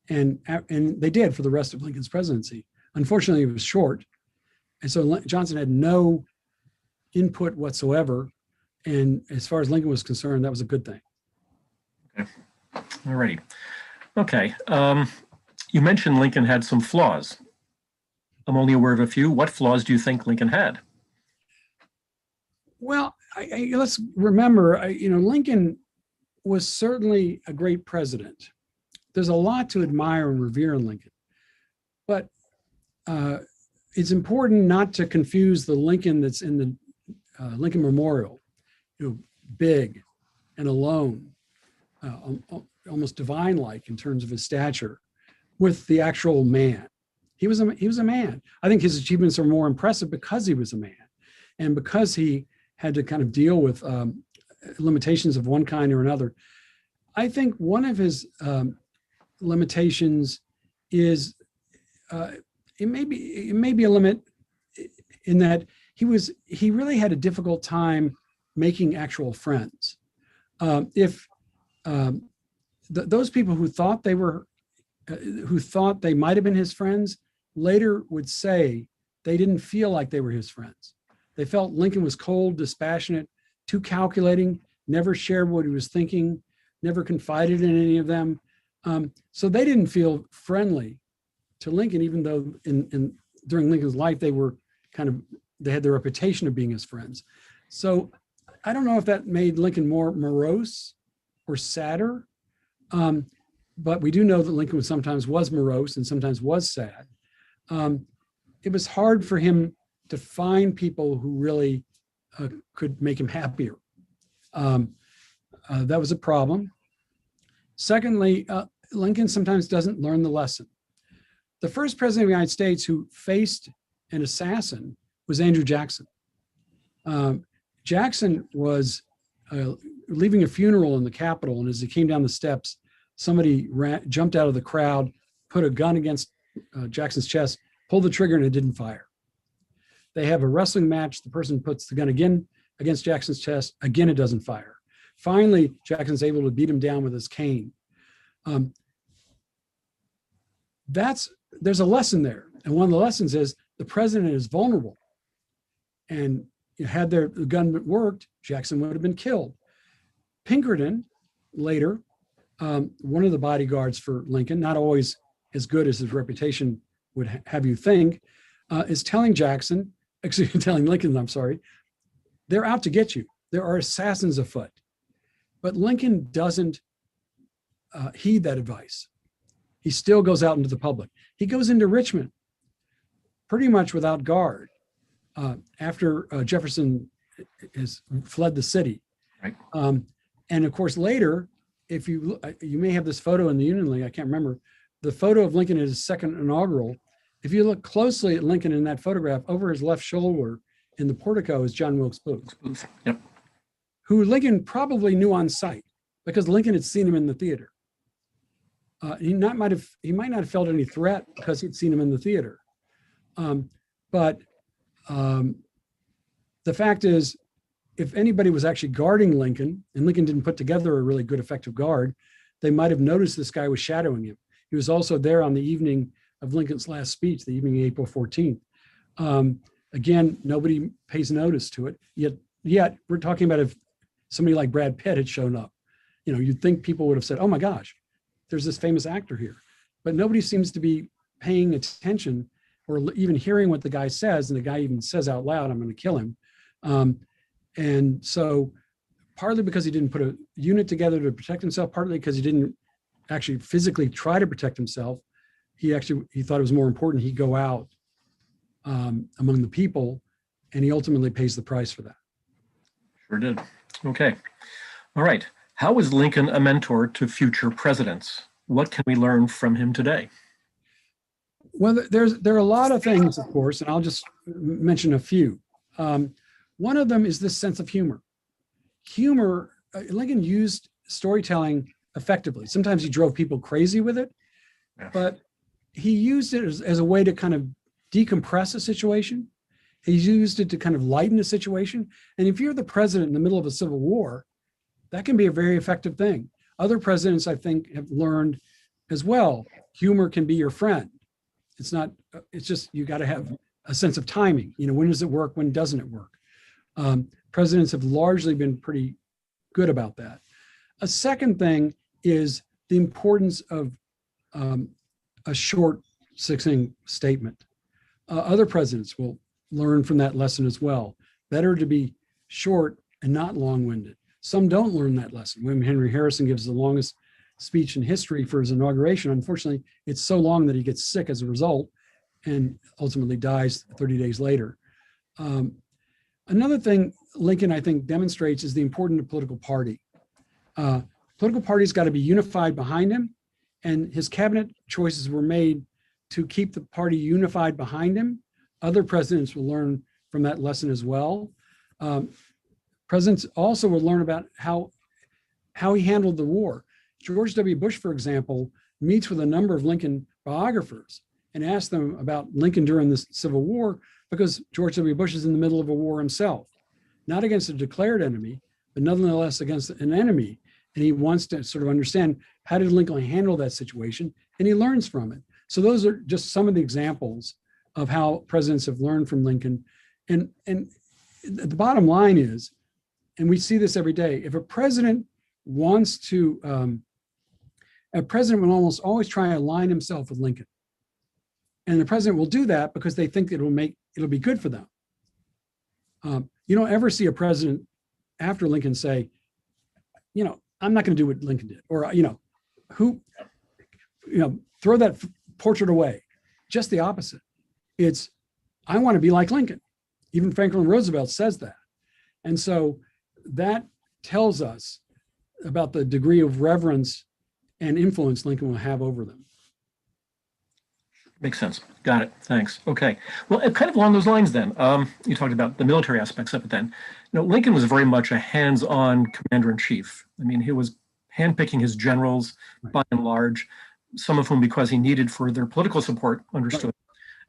And they did for the rest of Lincoln's presidency. Unfortunately, it was short. And so Johnson had no input whatsoever. And as far as Lincoln was concerned, that was a good thing. Okay. All righty. Okay. You mentioned Lincoln had some flaws. I'm only aware of a few. What flaws do you think Lincoln had? Well, let's remember, Lincoln was certainly a great president. There's a lot to admire and revere in Lincoln. But it's important not to confuse the Lincoln that's in the Lincoln Memorial, big and alone, almost divine-like in terms of his stature, with the actual man. He was a man. I think his achievements are more impressive because he was a man, and because he had to kind of deal with limitations of one kind or another. I think one of his limitations is it may be a limit in that he really had a difficult time making actual friends. Those people who thought they might have been his friends later would say they didn't feel like they were his friends. They felt Lincoln was cold, dispassionate, too calculating, never shared what he was thinking, never confided in any of them. So they didn't feel friendly to Lincoln, even though during Lincoln's life they had the reputation of being his friends. So I don't know if that made Lincoln more morose or sadder, but we do know that Lincoln sometimes was morose and sometimes was sad. It was hard for him to find people who really could make him happier. That was a problem. Secondly, Lincoln sometimes doesn't learn the lesson. The first president of the United States who faced an assassin was Andrew Jackson. Jackson was leaving a funeral in the Capitol, and as he came down the steps, somebody jumped out of the crowd, put a gun against Jackson's chest, pulled the trigger, and it didn't fire. They have a wrestling match. The person puts the gun again against Jackson's chest. Again, it doesn't fire. Finally, Jackson's able to beat him down with his cane. There's a lesson there. And one of the lessons is the president is vulnerable. And had the gun worked, Jackson would have been killed. Pinkerton, later, one of the bodyguards for Lincoln, not always as good as his reputation would have you think, is telling Lincoln, I'm sorry, they're out to get you. There are assassins afoot. But Lincoln doesn't heed that advice. He still goes out into the public. He goes into Richmond pretty much without guard after Jefferson has fled the city. Right. And of course, later, if you may have this photo in the Union League, I can't remember, the photo of Lincoln at his second inaugural. If you look closely at Lincoln in that photograph, over his left shoulder in the portico is John Wilkes Booth. Yep. Who Lincoln probably knew on sight because Lincoln had seen him in the theater. He might not have felt any threat because he'd seen him in the theater. But the fact is, if anybody was actually guarding Lincoln, and Lincoln didn't put together a really good effective guard, they might have noticed this guy was shadowing him. He was also there on the evening of Lincoln's last speech, the evening of April 14th. Again, nobody pays notice to it. Yet we're talking about if somebody like Brad Pitt had shown up. You'd think people would have said, oh my gosh, there's this famous actor here. But nobody seems to be paying attention or even hearing what the guy says. And the guy even says out loud, I'm going to kill him. And so partly because he didn't put a unit together to protect himself, partly because he didn't actually physically try to protect himself, he thought it was more important he go out among the people, and he ultimately pays the price for that. Sure did. Okay. All right. How is Lincoln a mentor to future presidents? What can we learn from him today? Well, there are a lot of things, of course, and I'll just mention a few. One of them is this sense of humor. Lincoln used storytelling effectively. Sometimes he drove people crazy with it, but he used it as a way to kind of decompress a situation. He used it to kind of lighten a situation. And if you're the president in the middle of a civil war, that can be a very effective thing. Other presidents, I think, have learned as well. Humor can be your friend. It's just, you got to have a sense of timing. When does it work? When doesn't it work? Presidents have largely been pretty good about that. A second thing is the importance of a short, succinct statement. Other presidents will learn from that lesson as well. Better to be short and not long-winded. Some don't learn that lesson. William Henry Harrison gives the longest speech in history for his inauguration. Unfortunately, it's so long that he gets sick as a result and ultimately dies 30 days later. Another thing Lincoln, I think, demonstrates is the importance of political party. Political party's got to be unified behind him, and his cabinet choices were made to keep the party unified behind him. Other presidents will learn from that lesson as well. Presidents also will learn about how he handled the war. George W. Bush, for example, meets with a number of Lincoln biographers and asks them about Lincoln during the Civil War, because George W. Bush is in the middle of a war himself, not against a declared enemy, but nonetheless against an enemy. And he wants to sort of understand, how did Lincoln handle that situation? And he learns from it. So those are just some of the examples of how presidents have learned from Lincoln. And the bottom line is, and we see this every day, if a president wants to, a president will almost always try to align himself with Lincoln. And the president will do that because they think it'll be good for them. You don't ever see a president after Lincoln say, I'm not going to do what Lincoln did, or, throw that portrait away. Just the opposite. It's, I want to be like Lincoln. Even Franklin Roosevelt says that. And so that tells us about the degree of reverence and influence Lincoln will have over them. Makes sense. Got it. Thanks. Okay. Well, kind of along those lines then, you talked about the military aspects of it then. Lincoln was very much a hands-on commander-in-chief. I mean, he was handpicking his generals by and large, some of whom because he needed for their political support, understood,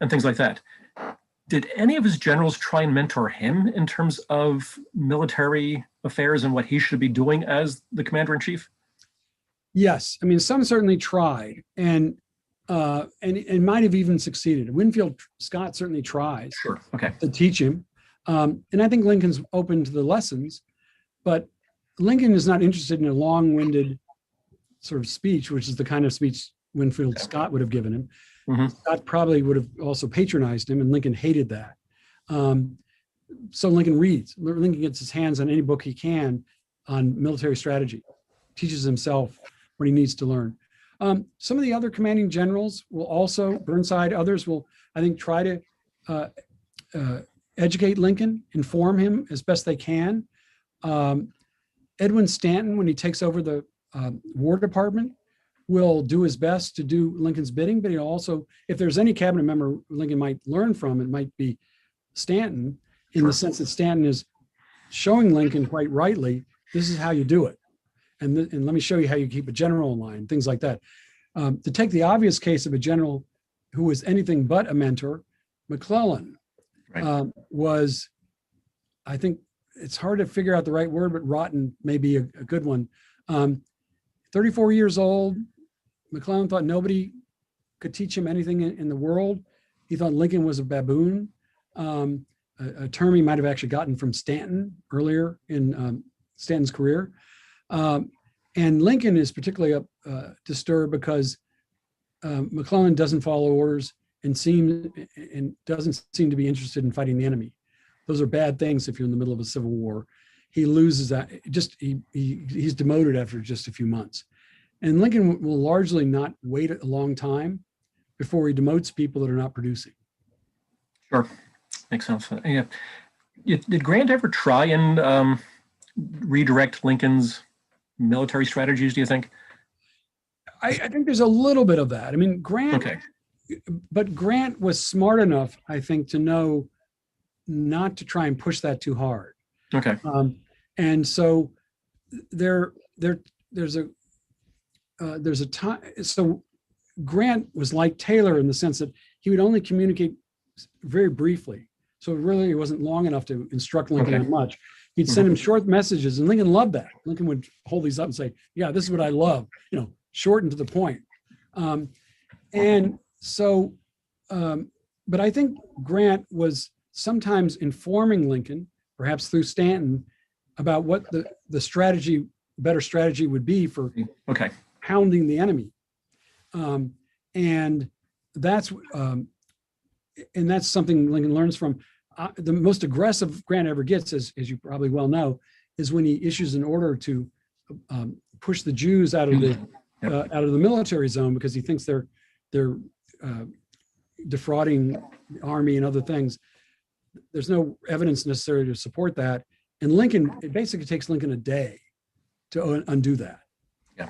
and things like that. Did any of his generals try and mentor him in terms of military affairs and what he should be doing as the commander-in-chief? Yes, I mean, some certainly tried, and might have even succeeded. Winfield Scott certainly tries to teach him. And I think Lincoln's open to the lessons, but Lincoln is not interested in a long-winded sort of speech, which is the kind of speech Winfield Scott would have given him. Scott probably would have also patronized him, and Lincoln hated that. So Lincoln reads. Lincoln gets his hands on any book he can on military strategy, teaches himself what he needs to learn. Some of the other commanding generals will also, Burnside, others will, I think, try to educate Lincoln, inform him as best they can. Edwin Stanton, when he takes over the War Department, will do his best to do Lincoln's bidding, but he'll also, if there's any cabinet member Lincoln might learn from, it might be Stanton, in the sense that Stanton is showing Lincoln quite rightly, this is how you do it. And let me show you how you keep a general in line, things like that. To take the obvious case of a general who was anything but a mentor, McClellan was, I think it's hard to figure out the right word, but rotten may be a good one. 34 years old, McClellan thought nobody could teach him anything in the world. He thought Lincoln was a baboon, a term he might have actually gotten from Stanton earlier in Stanton's career. And Lincoln is particularly disturbed because McClellan doesn't follow orders and doesn't seem to be interested in fighting the enemy. Those are bad things if you're in the middle of a civil war. He loses that. He's demoted after just a few months. And Lincoln will largely not wait a long time before he demotes people that are not producing. Sure, makes sense. Yeah. Did Grant ever try and redirect Lincoln's military strategies, do you think? I think there's a little bit of that. I mean, Grant, but Grant was smart enough, I think, to know not to try and push that too hard. Okay. And so there's a time. So Grant was like Taylor in the sense that he would only communicate very briefly. So it really wasn't long enough to instruct Lincoln that much. He'd send him short messages, and Lincoln loved that. Lincoln would hold these up and say, yeah, this is what I love, short and to the point. And so, but I think Grant was sometimes informing Lincoln, perhaps through Stanton, about what the better strategy would be for hounding the enemy. And that's something Lincoln learns from. The most aggressive Grant ever gets, as you probably well know, is when he issues an order to push the Jews out of the military zone because he thinks they're defrauding the army and other things. There's no evidence necessary to support that. And Lincoln, it basically takes Lincoln a day to undo that. Yeah.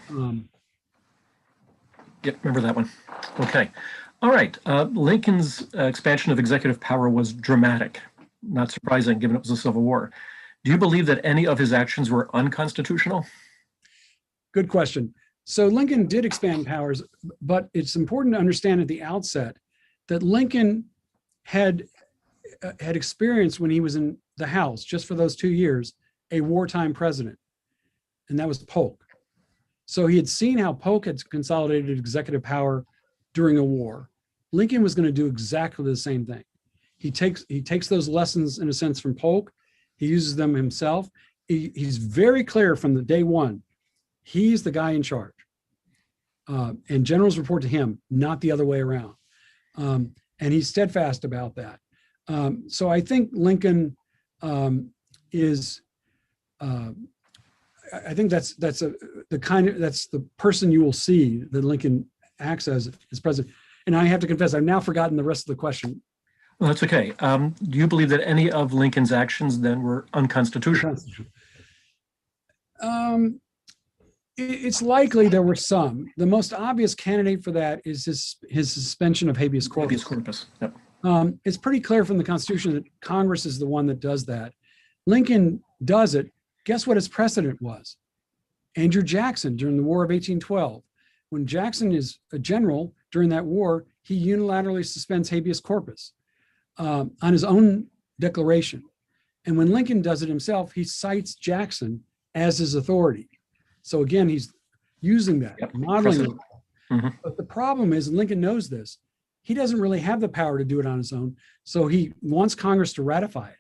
Yep, remember that one. Okay. All right. Lincoln's expansion of executive power was dramatic. Not surprising, given it was a civil war. Do you believe that any of his actions were unconstitutional? Good question. So Lincoln did expand powers, but it's important to understand at the outset that Lincoln had experienced when he was in the House, just for those 2 years, a wartime president, and that was Polk. So he had seen how Polk had consolidated executive power during a war. Lincoln was going to do exactly the same thing. He takes those lessons, in a sense, from Polk. He uses them himself. He's very clear from the day one. He's the guy in charge. And generals report to him, not the other way around. And he's steadfast about that. So I think Lincoln is, I think that's the person you will see that Lincoln acts as president. And I have to confess, I've now forgotten the rest of the question. Well, that's okay. Do you believe that any of Lincoln's actions then were unconstitutional? It's likely there were some. The most obvious candidate for that is his suspension of habeas corpus. Habeas corpus. Yep. It's pretty clear from the Constitution that Congress is the one that does that. Lincoln does it. Guess what his precedent was? Andrew Jackson during the War of 1812. When Jackson is a general during that war, he unilaterally suspends habeas corpus on his own declaration. And when Lincoln does it himself, he cites Jackson as his authority. So again, he's using that, modeling it. Mm-hmm. But the problem is, Lincoln knows this, he doesn't really have the power to do it on his own. So he wants Congress to ratify it.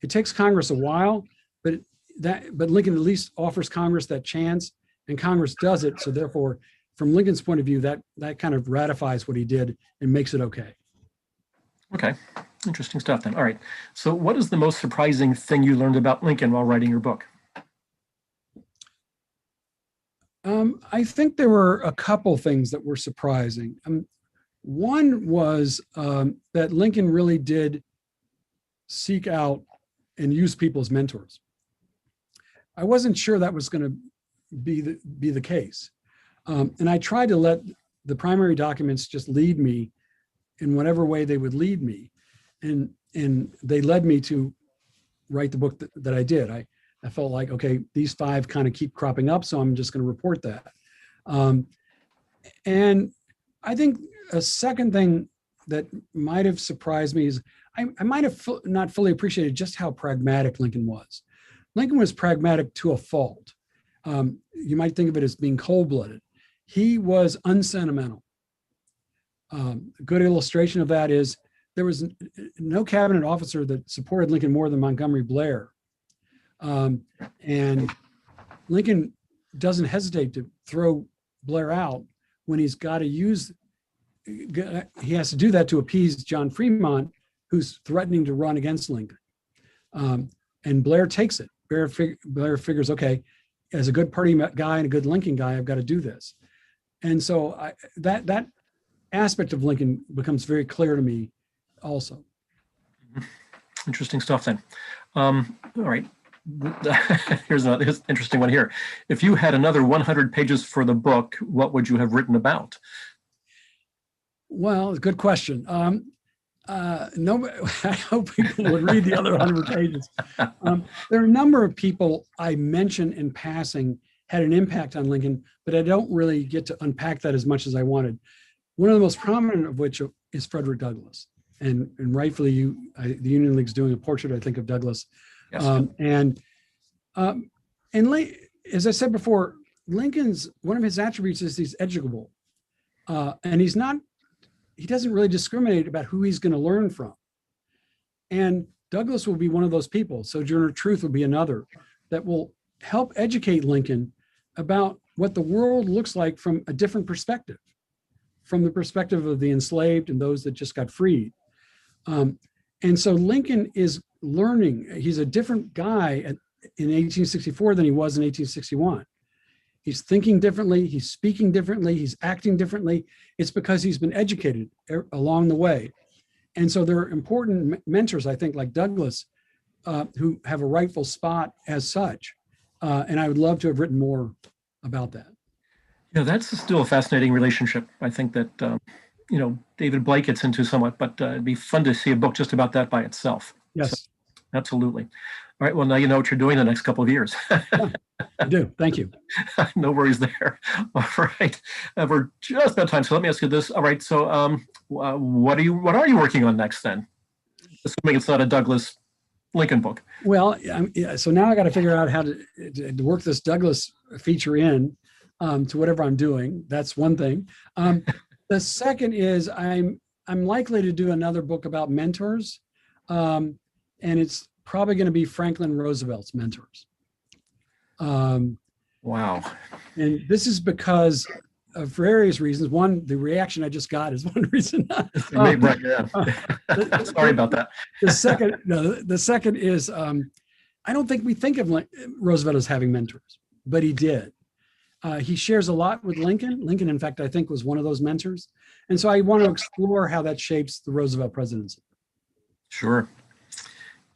It takes Congress a while, but Lincoln at least offers Congress that chance, and Congress does it. So therefore, from Lincoln's point of view, that kind of ratifies what he did and makes it okay. Okay, interesting stuff then. All right, so what is the most surprising thing you learned about Lincoln while writing your book? I think there were a couple things that were surprising. One was that Lincoln really did seek out and use people as mentors. I wasn't sure that was going to be the case. And I tried to let the primary documents just lead me in whatever way they would lead me. And they led me to write the book that I did. I felt like, okay, these 5 kind of keep cropping up, so I'm just going to report that. And I think a second thing that might have surprised me is I might have not fully appreciated just how pragmatic Lincoln was. Lincoln was pragmatic to a fault. You might think of it as being cold-blooded. He was unsentimental. A good illustration of that is there was no cabinet officer that supported Lincoln more than Montgomery Blair. And Lincoln doesn't hesitate to throw Blair out when he's got to he has to do that to appease John Fremont, who's threatening to run against Lincoln. And Blair takes it. Blair figures, okay, as a good party guy and a good Lincoln guy, I've got to do this. And so that aspect of Lincoln becomes very clear to me also. Interesting stuff then. All right. Here's an interesting one here. If you had another 100 pages for the book, what would you have written about? Well, good question. No, I hope people would read the other 100 pages. There are a number of people I mention in passing had an impact on Lincoln, but I don't really get to unpack that as much as I wanted. One of the most prominent of which is Frederick Douglass. And rightfully, the Union League's doing a portrait, I think, of Douglass. Yes. As I said before, Lincoln's, one of his attributes is he's educable. And he doesn't really discriminate about who he's going to learn from. And Douglass will be one of those people. Sojourner Truth will be another that will help educate Lincoln about what the world looks like from a different perspective, from the perspective of the enslaved and those that just got freed. And so Lincoln is learning. He's a different guy in 1864 than he was in 1861. He's thinking differently, he's speaking differently, he's acting differently. It's because he's been educated along the way. And so there are important mentors, I think, like Douglass, who have a rightful spot as such. And I would love to have written more about that. Yeah, that's still a fascinating relationship. I think that, David Blake gets into somewhat, but it'd be fun to see a book just about that by itself. Yes. So, absolutely. All right, well, now you know what you're doing the next couple of years. I do, thank you. No worries there. All right, we're just about time, so let me ask you this. All right, so what are you working on next then? Assuming it's not a Douglass Lincoln book. Well, so now I got to figure out how to work this Douglass feature in to whatever I'm doing. That's one thing. The second is I'm likely to do another book about mentors, and it's probably going to be Franklin Roosevelt's mentors. Wow. And this is because of various reasons. One, the reaction I just got is one reason. Sorry about that. The second is I don't think we think of Roosevelt as having mentors, but he did. He shares a lot with Lincoln. Lincoln, in fact, I think was one of those mentors. And so I want to explore how that shapes the Roosevelt presidency. Sure.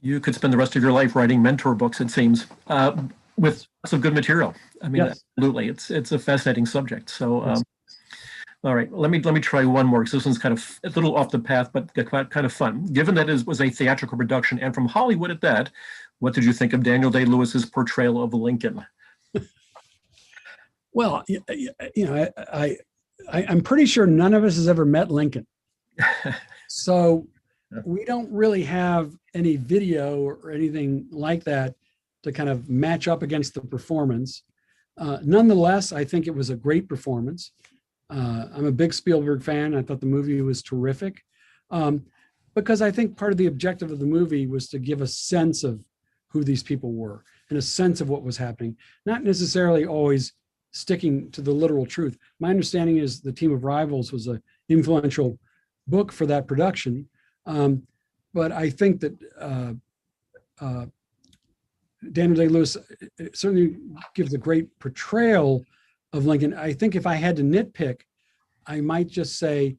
You could spend the rest of your life writing mentor books, it seems. with lots of good material. I mean, Yes. absolutely, it's a fascinating subject. So, Yes. all right, let me try one more because this one's kind of a little off the path, but kind of fun. Given that it was a theatrical production and from Hollywood at that, what did you think of Daniel Day-Lewis's portrayal of Lincoln? Well, I'm pretty sure none of us has ever met Lincoln. So we don't really have any video or anything like that to kind of match up against the performance. Nonetheless, I think it was a great performance. I'm a big Spielberg fan. I thought the movie was terrific because I think part of the objective of the movie was to give a sense of who these people were and a sense of what was happening, not necessarily always sticking to the literal truth. My understanding is The Team of Rivals was an influential book for that production. But I think that Daniel Day-Lewis certainly gives a great portrayal of Lincoln. I think if I had to nitpick, I might just say,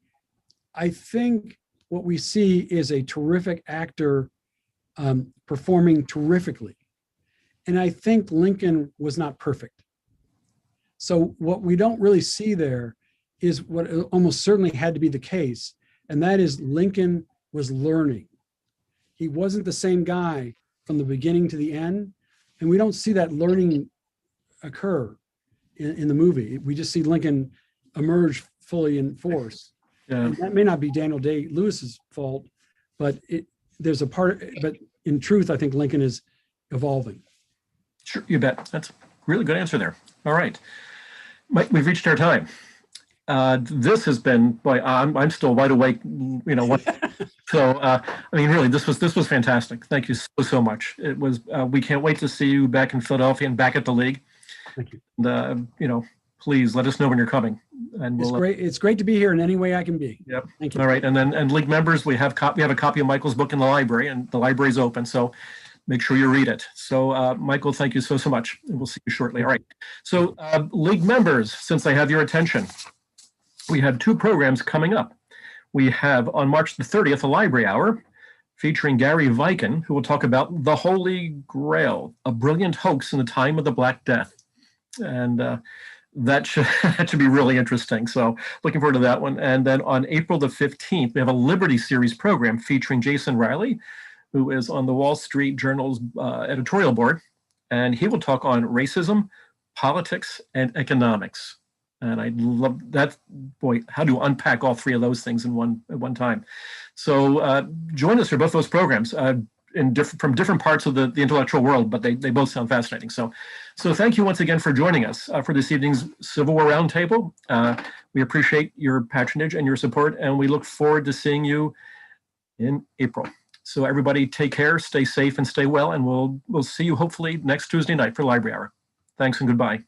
I think what we see is a terrific actor performing terrifically. And I think Lincoln was not perfect. So what we don't really see there is what almost certainly had to be the case, and that is Lincoln was learning. He wasn't the same guy from the beginning to the end, and we don't see that learning occur in the movie. We just see Lincoln emerge fully in force. Yeah. And that may not be Daniel Day-Lewis's fault, but there's a part. But in truth, I think Lincoln is evolving. Sure, you bet. That's a really good answer there. All right, Mike, we've reached our time. This has been, boy, I'm still wide awake. So I mean, really, this was fantastic. Thank you so much. It was. We can't wait to see you back in Philadelphia and back at the league. Thank you. And, please let us know when you're coming. And It's great. It's great to be here in any way I can be. Yep. Thank you. All right, and league members, we have a copy of Michael's book in the library, and the library's open. So make sure you read it. So Michael, thank you so much. And we'll see you shortly. All right. So league members, since I have your attention, we have two programs coming up. We have on March the 30th, a library hour featuring Gary Viken, who will talk about The Holy Grail, a brilliant hoax in the time of the Black Death. And that should be really interesting. So looking forward to that one. And then on April the 15th, we have a Liberty Series program featuring Jason Riley, who is on the Wall Street Journal's editorial board. And he will talk on racism, politics, and economics. And I love that. Boy, how to unpack all three of those things in one time. So join us for both those programs from different parts of the intellectual world, but they both sound fascinating. So thank you once again for joining us for this evening's Civil War Roundtable. We appreciate your patronage and your support, and we look forward to seeing you in April. So everybody take care, stay safe, and stay well, and we'll see you hopefully next Tuesday night for Library Hour. Thanks and goodbye.